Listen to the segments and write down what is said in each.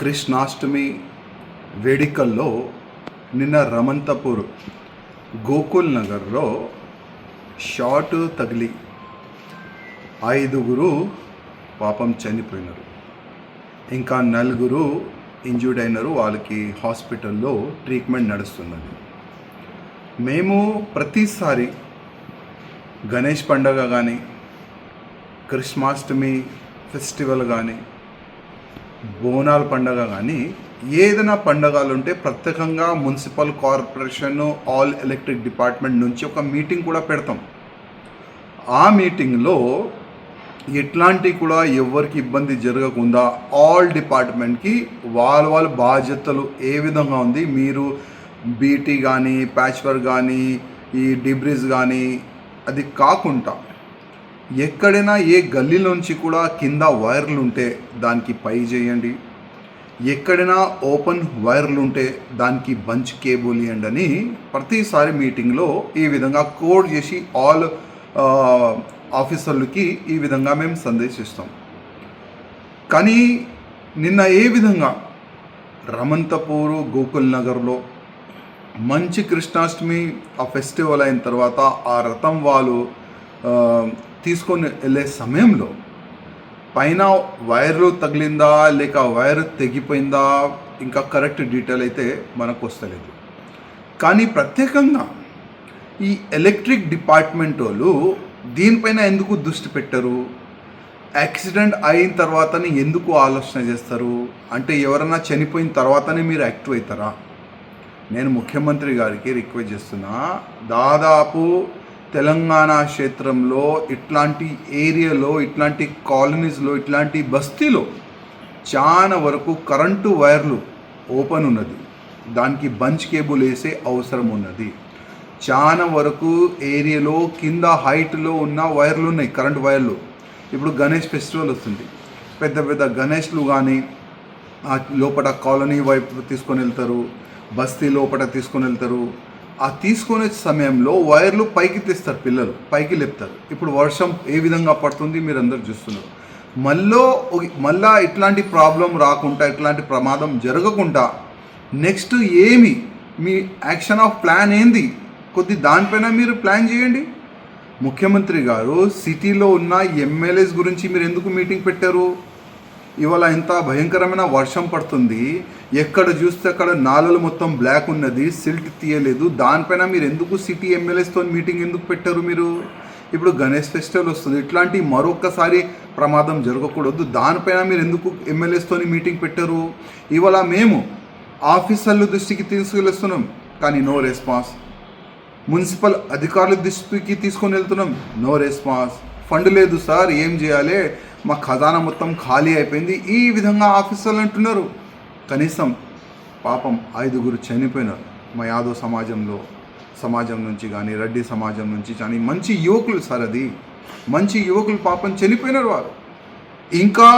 కృష్ణాష్టమి వేడుకల్లో నిన్న రమంతపూర్ గోకుల్ నగర్లో షాట్ తగిలి 5 పాపం చనిపోయినారు. ఇంకా 4 ఇంజూర్డ్ అయినారు. వాళ్ళకి హాస్పిటల్లో ట్రీట్మెంట్ నడుస్తున్నది. మేము ప్రతిసారి గణేష్ పండుగ కానీ, కృష్ణాష్టమి ఫెస్టివల్ కానీ, బోనాల పండుగ కానీ ఏదైనా పండుగలు ఉంటే ప్రత్యేకంగా municipal corporation all electric department నుంచి ఒక మీటింగ్ కూడా పెడతాం. ఆ మీటింగ్లో ఎట్లాంటి కూడా ఎవరికి ఇబ్బంది జరగకుండా ఆల్ డిపార్ట్మెంట్కి వాళ్ళ బాధ్యతలు ఏ విధంగా ఉంది, మీరు బీటీ కానీ, ప్యాచ్ వర్క్ కానీ, ఈ డిబ్రిస్ కానీ, అది కాకుండా ఎక్కడైనా ఏ గల్లీలోంచి కూడా కింద వైర్లు ఉంటే దానికి పై చేయండి, ఎక్కడైనా ఓపెన్ వైర్లు ఉంటే దానికి బంచ్ కేబుల్ ఇవ్వండి అని ప్రతిసారి మీటింగ్లో ఈ విధంగా కోడ్ చేసి ఆల్ ఆఫీసర్లకి ఈ విధంగా మేము సందేశిస్తాం. కానీ నిన్న ఏ విధంగా రమంతపూరు గోకుల్ నగర్లో మంచి కృష్ణాష్టమి ఆ ఫెస్టివల్ అయిన తర్వాత ఆ రథం వాళ్ళు తీసుకొని వెళ్ళే సమయంలో పైన వైర్లు తగిలిందా లేక వైర్ తెగిపోయిందా ఇంకా కరెక్ట్ డీటెయిల్ అయితే మనకు వస్తలేదు. కానీ ప్రత్యేకంగా ఈ ఎలక్ట్రిక్ డిపార్ట్మెంట్ వాళ్ళు దీనిపైన ఎందుకు దృష్టి పెట్టరు? యాక్సిడెంట్ అయిన తర్వాతనే ఎందుకు ఆలోచన చేస్తారు? అంటే ఎవరైనా చనిపోయిన తర్వాతనే మీరు యాక్టివ్ అవుతారా? నేను ముఖ్యమంత్రి గారికి రిక్వెస్ట్ చేస్తున్నా, దాదాపు తెలంగాణ క్షేత్రంలో ఇట్లాంటి ఏరియాలో, ఇట్లాంటి కాలనీస్లో, ఇట్లాంటి బస్తీలో చాలా వరకు కరెంటు వైర్లు ఓపెన్ ఉన్నది, దానికి బంచ్ కేబుల్ వేసే అవసరం ఉన్నది. చాలా వరకు ఏరియాలో కింద హైట్లో ఉన్న వైర్లు ఉన్నాయి, కరెంటు వైర్లు. ఇప్పుడు గణేష్ ఫెస్టివల్ వస్తుంది, పెద్ద పెద్ద గణేష్లు కానీ లోపల కాలనీ వైపు తీసుకొని వెళ్తారు, బస్తీ లోపల తీసుకొని వెళ్తారు. ఆ తీసుకునే సమయంలో వైర్లు పైకి తీస్తారు, పిల్లలు పైకి లేపుతారు. ఇప్పుడు వర్షం ఏ విధంగా పడుతుంది మీరు అందరు చూస్తున్నారు. మళ్ళా ఇట్లాంటి ప్రాబ్లం రాకుండా, ఇట్లాంటి ప్రమాదం జరగకుండా నెక్స్ట్ ఏమి మీ యాక్షన్ ఆఫ్ ప్లాన్ ఏంది? దానిపైన మీరు ప్లాన్ చేయండి. ముఖ్యమంత్రి గారు సిటీలో ఉన్న ఎమ్మెల్యేస్ గురించి మీరు ఎందుకు మీటింగ్ పెట్టారు? ఇవాళ ఎంత భయంకరమైన వర్షం పడుతుంది, ఎక్కడ చూస్తే అక్కడ నాలలు మొత్తం బ్లాక్ ఉన్నది, సిల్ట్ తీయలేదు. దానిపైన మీరు ఎందుకు సిటీ ఎమ్మెల్యేస్తో మీటింగ్ ఎందుకు పెట్టారు మీరు? ఇప్పుడు గణేష్ ఫెస్టివల్ వస్తుంది, ఇట్లాంటి మరొకసారి ప్రమాదం జరగకూడదు, దానిపైన మీరు ఎందుకు ఎమ్మెల్యేస్తో మీటింగ్ పెట్టారు? ఇవాళ మేము ఆఫీసర్ల దృష్టికి తీసుకెళ్తున్నాం కానీ నో రెస్పాన్స్, మున్సిపల్ అధికారుల దృష్టికి తీసుకొని వెళ్తున్నాం, నో రెస్పాన్స్. ఫండ్ లేదు సార్, ఏం చేయాలి, మా ఖజానా మొత్తం ఖాళీ అయిపోయింది, ఈ విధంగా ఆఫీసర్లు అంటున్నారు. కనీసం పాపం 5 చనిపోయినారు. మా యాదవ్ సమాజం నుంచి కానీ, రెడ్డి సమాజం నుంచి కానీ మంచి యువకులు సార్, అది మంచి యువకులు పాపం చనిపోయినారు వారు. ఇంకా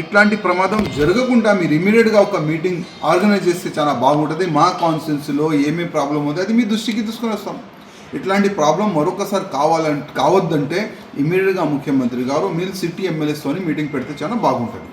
ఇట్లాంటి ప్రమాదం జరగకుండా మీరు ఇమీడియట్గా ఒక మీటింగ్ ఆర్గనైజ్ చేస్తే చాలా బాగుంటుంది. మా కాన్స్టిట్యున్సీలో ఏమేమి ప్రాబ్లం ఉంది అది మీ దృష్టికి తీసుకొని వస్తాం. ఇట్లాంటి ప్రాబ్లం మరొకసారి కావద్దంటే ఇమీడియట్గా ముఖ్యమంత్రి గారు మీరు సిటీ ఎమ్మెల్యేస్తో మీటింగ్ పెడితే చాలా బాగుంటుంది.